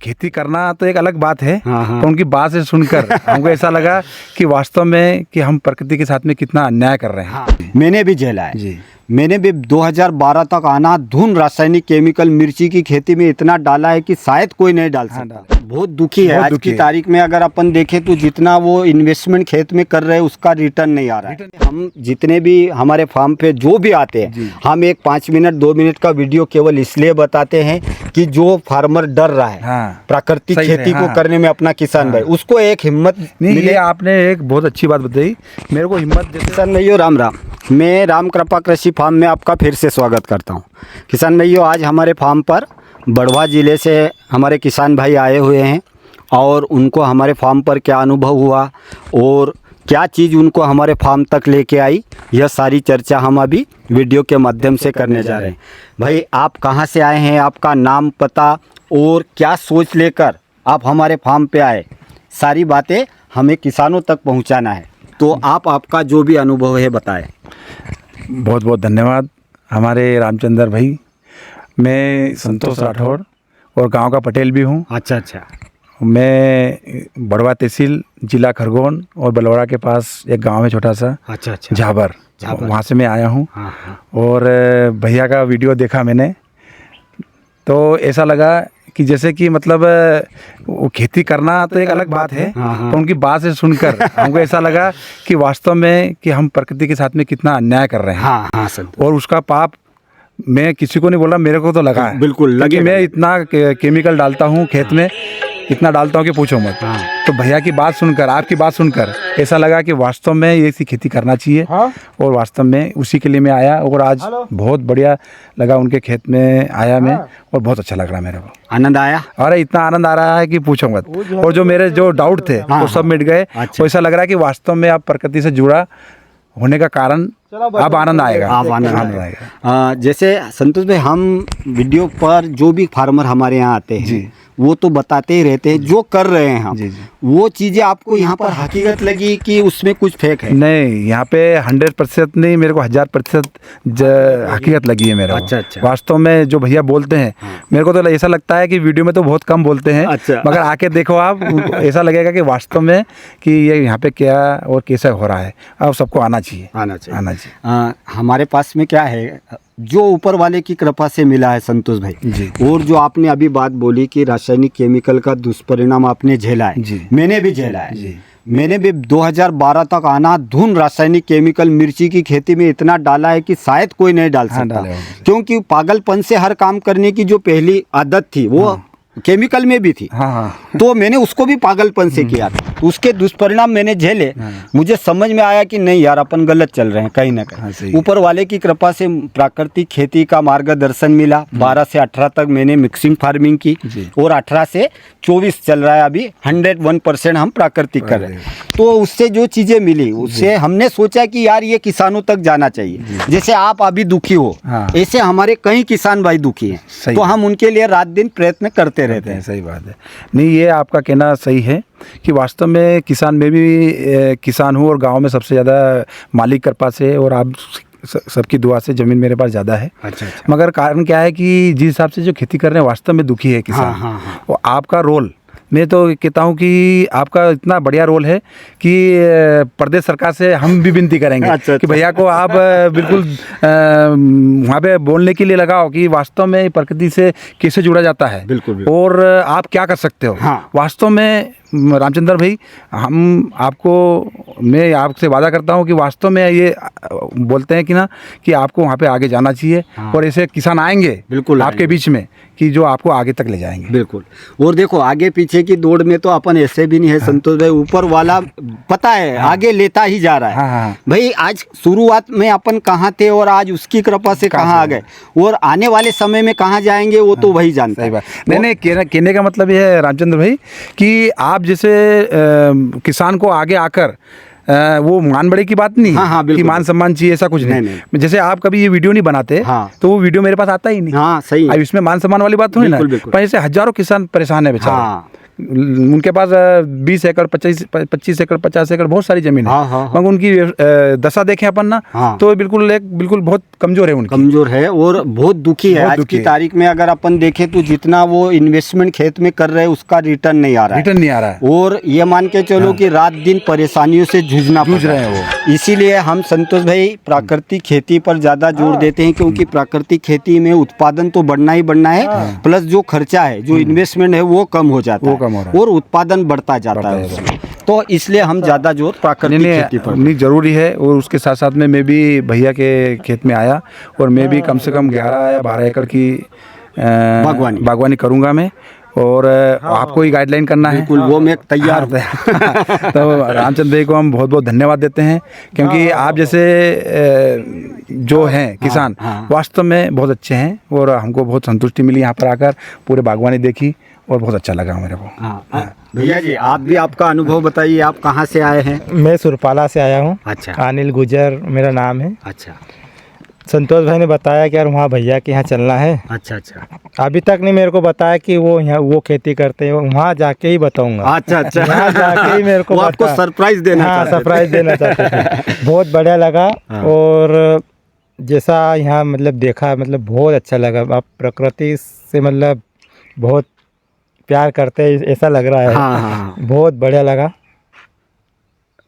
खेती करना तो एक अलग बात है। हाँ। तो उनकी बात से सुनकर हमको ऐसा लगा कि वास्तव में कि हम प्रकृति के साथ में कितना अन्याय कर रहे हैं। हाँ, मैंने भी झेला है जी। मैंने भी 2012 तक अंधाधुंध रासायनिक केमिकल मिर्ची की खेती में इतना डाला है कि शायद कोई नहीं डाल सकता। बहुत दुखी है। आज की तारीख में अगर अपन देखें तो जितना वो इन्वेस्टमेंट खेत में कर रहे हैं उसका रिटर्न नहीं आ रहा है। हम जितने भी हमारे फार्म पे जो भी आते हैं, हम एक 5 मिनट 2 मिनट का वीडियो केवल इसलिए बताते हैं कि जो फार्मर डर रहा है प्राकृतिक खेती को करने में, अपना किसान भाई उसको एक हिम्मत नहीं। ये आपने एक बहुत अच्छी बात बताई, मेरे को हिम्मत। किसान भाइयों राम राम, मैं राम कृपा कृषि फार्म में आपका फिर से स्वागत करता हूं। किसान भाइयों, आज हमारे फार्म पर बढ़वा ज़िले से हमारे किसान भाई आए हुए हैं और उनको हमारे फार्म पर क्या अनुभव हुआ और क्या चीज़ उनको हमारे फार्म तक लेके आई, यह सारी चर्चा हम अभी वीडियो के माध्यम से करने जा रहे हैं। भाई, आप कहाँ से आए हैं, आपका नाम पता और क्या सोच लेकर आप हमारे फार्म पे आए, सारी बातें हमें किसानों तक पहुँचाना है। तो आपका जो भी अनुभव है बताएं। बहुत बहुत धन्यवाद हमारे रामचंद्र भाई। मैं संतोष राठौड़ और गांव का पटेल भी हूं। अच्छा। मैं बढ़वा तहसील जिला खरगोन और बलवाड़ा के पास एक गांव है छोटा सा, अच्छा झाबर, वहाँ से मैं आया हूँ। हाँ। और भैया का वीडियो देखा मैंने तो ऐसा लगा कि जैसे कि मतलब वो खेती करना तो एक अलग बात है। तो उनकी बात से सुनकर हमको ऐसा लगा कि वास्तव में कि हम प्रकृति के साथ में कितना अन्याय कर रहे हैं। हाँ, और उसका पाप मैं किसी को नहीं बोला, मेरे को तो लगा है। बिल्कुल लगे। मैं इतना केमिकल डालता हूँ खेत में, इतना डालता हूँ कि पूछो मत। तो भैया की बात सुनकर, आपकी बात सुनकर ऐसा लगा कि वास्तव में ये सी खेती करना चाहिए। और वास्तव में उसी के लिए मैं आया और आज बहुत बढ़िया लगा उनके खेत में आया मैं, और बहुत अच्छा लग रहा मेरे को। आनंद आया? अरे इतना आनंद आ रहा है कि पूछो मत। और जो मेरे जो डाउट थे वो सब मिट गए। तो ऐसा लग रहा है कि वास्तव में आप प्रकृति से जुड़ा होने का कारण अब आनंद आएगा। आनंद आएगा। जैसे संतोष भाई, हम वीडियो पर जो भी फार्मर हमारे यहाँ आते हैं वो तो बताते ही रहते हैं जो कर रहे हैं हम। वो चीज़ें आपको यहाँ पर हकीकत लगी कि उसमें कुछ फेक है? नहीं, यहाँ पे 100% नहीं, मेरे को 1000% हकीकत लगी है मेरा। अच्छा। वास्तव में जो भैया बोलते हैं, मेरे को तो ऐसा लगता है कि वीडियो में तो बहुत कम बोलते हैं। मगर आके देखो आप, ऐसा लगेगा कि वास्तव में कि ये यहाँ पे क्या और कैसे हो रहा है। अब सबको आना चाहिए। हमारे पास में क्या है, जो ऊपर वाले की कृपा से मिला है संतोष भाई। और जो आपने अभी बात बोली कि रासायनिक केमिकल का दुष्परिणाम आपने झेला है, मैंने भी झेला है। मैंने भी 2012 तक अंधाधुंध रासायनिक केमिकल मिर्ची की खेती में इतना डाला है कि शायद कोई नहीं डाल सकता। क्योंकि पागलपन से हर काम करने की जो पहली आदत थी वो केमिकल में भी थी। तो मैंने उसको भी पागलपन से किया था, उसके दुष्परिणाम मैंने झेले। मुझे समझ में आया कि नहीं यार, अपन गलत चल रहे हैं कहीं ना कहीं। ऊपर वाले की कृपा से प्राकृतिक खेती का मार्गदर्शन मिला। 12 से 18 तक मैंने मिक्सिंग फार्मिंग की और 18 से 24 चल रहा है अभी। 101% हम प्राकृतिक कर रहे हैं। तो उससे जो चीज़ें मिली उससे हमने सोचा कि यार ये किसानों तक जाना चाहिए। जैसे आप अभी दुखी हो, ऐसे हमारे कई किसान भाई दुखी हैं। तो हम उनके लिए रात दिन प्रयत्न करते रहते हैं। सही बात है। नहीं, ये आपका कहना सही है कि वास्तव में किसान, मैं भी किसान हूँ और गांव में सबसे ज़्यादा मालिक कृपा से और आप सबकी दुआ से ज़मीन मेरे पास ज़्यादा है। अच्छा। मगर कारण क्या है कि जिस हिसाब से जो खेती कर रहे हैं वास्तव में दुखी है किसान। और आपका रोल, मैं तो कहता हूँ कि आपका इतना बढ़िया रोल है कि प्रदेश सरकार से हम भी विनती करेंगे कि भैया को आप बिल्कुल वहाँ पे बोलने के लिए लगाओ कि वास्तव में प्रकृति से कैसे जुड़ा जाता है। बिल्कुल। और आप क्या कर सकते हो। वास्तव में रामचंद्र भाई, मैं आपसे वादा करता हूँ कि वास्तव में ये बोलते हैं कि ना कि आपको वहाँ पे आगे जाना चाहिए। और ऐसे किसान आएंगे बिल्कुल आपके बीच में कि जो आपको आगे तक ले जाएंगे। बिल्कुल। और देखो, आगे पीछे की दौड़ में तो अपन ऐसे भी नहीं है संतोष भाई, ऊपर वाला पता है आगे लेता ही जा रहा है। भाई, आज शुरुआत में अपन कहाँ थे और आज उसकी कृपा से कहाँ आ गए और आने वाले समय में कहाँ जाएंगे वो तो वही जानता है। नहीं, कहने का मतलब ये है रामचंद्र भाई कि आप जैसे किसान को आगे आकर वो मान बड़े की बात नहीं कि मान सम्मान चाहिए, ऐसा कुछ नहीं। जैसे आप कभी ये वीडियो नहीं बनाते तो वो वीडियो मेरे पास आता ही नहीं। सही। अब इसमें मान सम्मान वाली बात थोड़ी ना, पर ऐसे हजारों किसान परेशान है बेचारे। उनके पास 20 एकड़ 25 एकड़ 50 एकड़ बहुत सारी जमीन है। मगर उनकी दशा देखें अपन ना, तो बिल्कुल बहुत कमजोर है, उनकी कमजोर है और बहुत दुखी है। आज की तारीख में अगर अपन देखें तो जितना वो इन्वेस्टमेंट खेत में कर रहे हैं उसका रिटर्न नहीं आ रहा है। और ये मान के चलो कि रात दिन परेशानियों से जूझ रहे हैं वो। इसीलिए हम संतोष भाई प्राकृतिक खेती पर ज्यादा जोर देते हैं, क्योंकि प्राकृतिक खेती में उत्पादन तो बढ़ना ही बढ़ना है, प्लस जो खर्चा है, जो इन्वेस्टमेंट है वो कम हो जाता है और उत्पादन बढ़ता जाता है। तो इसलिए हम ज्यादा जोर प्राकृतिक खेती पर नहीं जरूरी है। और उसके साथ साथ में मैं भी भैया के खेत में आया और मैं भी कम से कम 11 या 12 एकड़ की बागवानी करूंगा मैं, और आपको ही गाइडलाइन करना है। बिल्कुल, वो मैं तैयार हूँ। तो रामचंद्र भाई को हम बहुत बहुत धन्यवाद देते हैं, क्योंकि आप जैसे जो हैं किसान वास्तव में बहुत अच्छे हैं, और हमको बहुत संतुष्टि मिली यहाँ पर आकर, पूरे बागवानी देखी और बहुत अच्छा लगा मेरे को। भैया जी, आप भी आपका अनुभव बताइए, आप कहाँ से आए हैं? मैं सुरपाला से आया हूँ। अच्छा। अनिल गुजर मेरा नाम है। अच्छा। संतोष भाई ने बताया कि यार वहाँ भैया के यहाँ चलना है। अच्छा अच्छा। अभी तक नहीं मेरे को बताया कि वो यहाँ वो खेती करते हैं, वहाँ जाके ही बताऊंगा। अच्छा अच्छा। वहाँ जाके ही मेरे को आपको सरप्राइज देना। हाँ, सरप्राइज देना चाहते थे। बहुत बढ़िया लगा। और जैसा यहाँ मतलब देखा, मतलब बहुत अच्छा लगा। आप प्रकृति से मतलब बहुत प्यार करते हैं ऐसा लग रहा है। हाँ। बहुत बढ़िया लगा।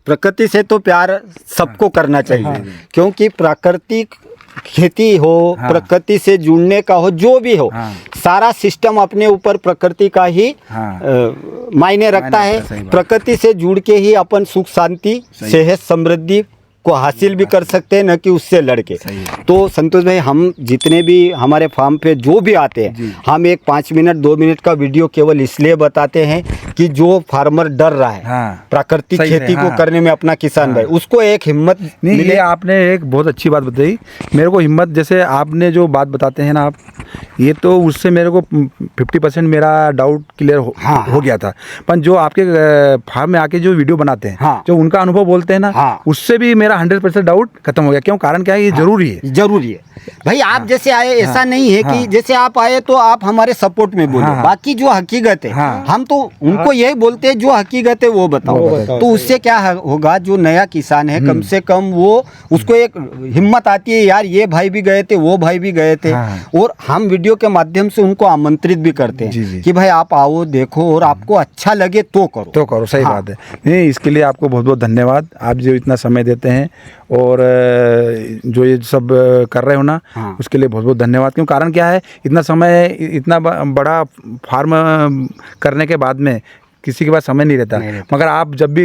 प्रकृति से तो प्यार सबको करना चाहिए, क्योंकि प्राकृतिक खेती हो, प्रकृति से जुड़ने का हो, जो भी हो, सारा सिस्टम अपने ऊपर प्रकृति का ही मायने रखता है। प्रकृति से जुड़ के ही अपन सुख शांति सेहत समृद्धि को हासिल भी कर सकते हैं, न कि उससे लड़के। तो संतोष भाई, हम जितने भी हमारे फार्म पे जो भी आते हैं, हम एक 5 मिनट 2 मिनट का वीडियो केवल इसलिए बताते हैं कि जो फार्मर डर रहा है प्राकृतिक खेती को करने में, अपना किसान भाई, उसको एक हिम्मत नहीं। ये आपने एक बहुत अच्छी बात बताई मेरे को, हिम्मत। जैसे आपने जो बात बताते हैं ना आप, ये तो उससे मेरे को 50% मेरा डाउट क्लियर हो गया था। पर जो आपके फार्म में आके जो वीडियो बनाते हैं, जो उनका अनुभव बोलते हैं ना, उससे भी मेरा 100% डाउट खत्म हो गया। क्यों? कारण क्या है? ये जरूरी है भाई। आप जैसे आए, ऐसा नहीं है कि जैसे आप आए तो आप हमारे सपोर्ट में बोलो। बाकी जो हकीकत है, हम तो उनको यही बोलते हैं, जो हकीकत है वो बताओ। तो उससे क्या होगा, जो नया किसान है, कम से कम वो उसको एक हिम्मत आती है, यार ये भाई भी गए थे, वो भाई भी गए थे। और हम वीडियो के माध्यम से उनको आमंत्रित भी करते हैं कि भाई आप आओ, देखो, और आपको अच्छा लगे तो करो। सही बात है। नहीं, इसके लिए आपको बहुत बहुत धन्यवाद। आप जो इतना समय देते हैं और जो ये सब कर रहे हो ना, उसके लिए बहुत बहुत धन्यवाद। क्यों? कारण क्या है, इतना समय, इतना बड़ा फार्म करने के बाद में किसी के पास समय नहीं रहता। मगर आप जब भी,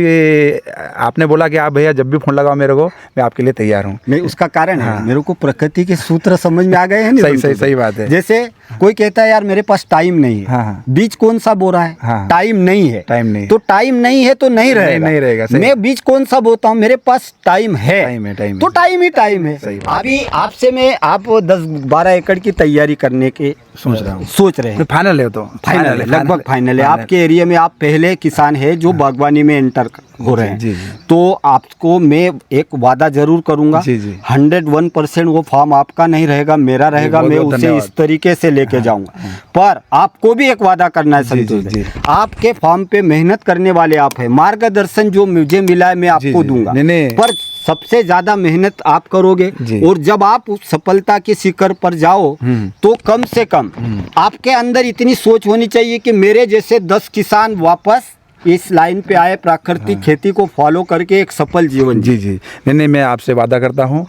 आपने बोला कि आप भैया जब भी फोन लगाओ मेरे को, मैं आपके लिए तैयार हूँ। नहीं, उसका कारण है मेरे को प्रकृति के सूत्र समझ में आ गए हैं। सही बात है। जैसे कोई कहता है यार मेरे पास टाइम नहीं है, बीज कौन सा बो रहा है, टाइम नहीं है, तो टाइम नहीं है तो नहीं रहेगा। मैं बीज कौन सा बोता हूँ, मेरे पास टाइम है, तो टाइम ही टाइम है। अभी आपसे मैं, आप 10-12 एकड़ की तैयारी करने के सोच रहे हैं। फाइनल है? तो फाइनल है, लगभग फाइनल है। आपके एरिया में आप पहले किसान है जो बागवानी में एंटर हो रहे हैं, तो आपको मैं एक वादा जरूर करूंगा। 101% वो फार्म आपका नहीं रहेगा, मेरा रहेगा। मैं उसे इस तरीके से लेके जाऊंगा। पर आपको भी एक वादा करना है संतोष जी, आपके फार्म पे मेहनत करने वाले आप हैं, मार्गदर्शन जो मुझे मिला है मैं आपको दूंगा। पर सबसे ज्यादा मेहनत आप करोगे, और जब आप उस सफलता के शिखर पर जाओ तो कम से कम आपके अंदर इतनी सोच होनी चाहिए कि मेरे जैसे 10 किसान वापस इस लाइन पे आए, प्राकृतिक खेती को फॉलो करके एक सफल जीवन। जी। नहीं, मैं आपसे वादा करता हूँ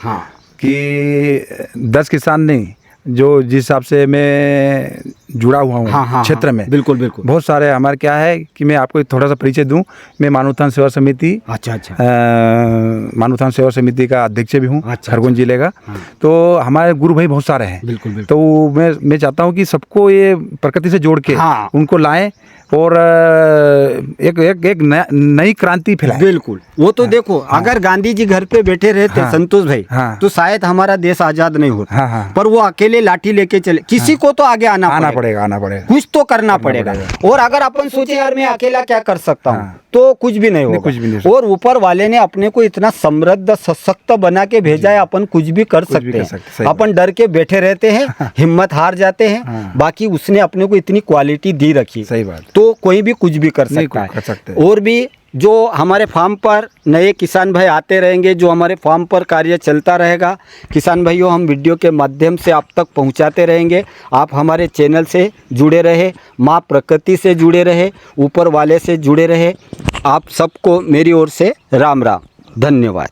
कि 10 किसान नहीं, जो जिस हिसाब से मैं जुड़ा हुआ हूँ क्षेत्र में, बिल्कुल बहुत सारे हमारे क्या है कि मैं आपको थोड़ा सा परिचय दूं। मैं मानवथान सेवा समिति मानवथान सेवा समिति का अध्यक्ष भी हूँ, खरगोन जिले का। तो हमारे गुरु भाई बहुत सारे हैं। बिल्कुल। तो मैं चाहता हूँ कि सबको ये प्रकृति से जोड़ के उनको लाएं और एक नई क्रांति फैलाएं। बिल्कुल। वो तो देखो, अगर गांधी जी घर पे बैठे रहते संतोष भाई, तो शायद हमारा देश आजाद नहीं होता। पर वो अकेले लाठी लेके चले, किसी को तो आगे आना आना पड़ेगा, कुछ तो करना पड़ेगा। और अगर अपन सोचे यार मैं अकेला क्या कर सकता हूँ, तो कुछ भी नहीं होगा, कुछ भी नहीं। और ऊपर वाले ने अपने को इतना समृद्ध सशक्त बना के भेजा है, अपन कुछ भी कर सकते हैं। अपन डर के बैठे रहते हैं, हिम्मत हार जाते हैं, बाकी उसने अपने को इतनी क्वालिटी दी रखी, सही बात, तो कोई भी कुछ भी कर सकता है। और भी जो हमारे फार्म पर नए किसान भाई आते रहेंगे, जो हमारे फार्म पर कार्य चलता रहेगा, किसान भाइयों हम वीडियो के माध्यम से आप तक पहुंचाते रहेंगे। आप हमारे चैनल से जुड़े रहे, माँ प्रकृति से जुड़े रहे, ऊपर वाले से जुड़े रहे। आप सबको मेरी ओर से राम राम, धन्यवाद।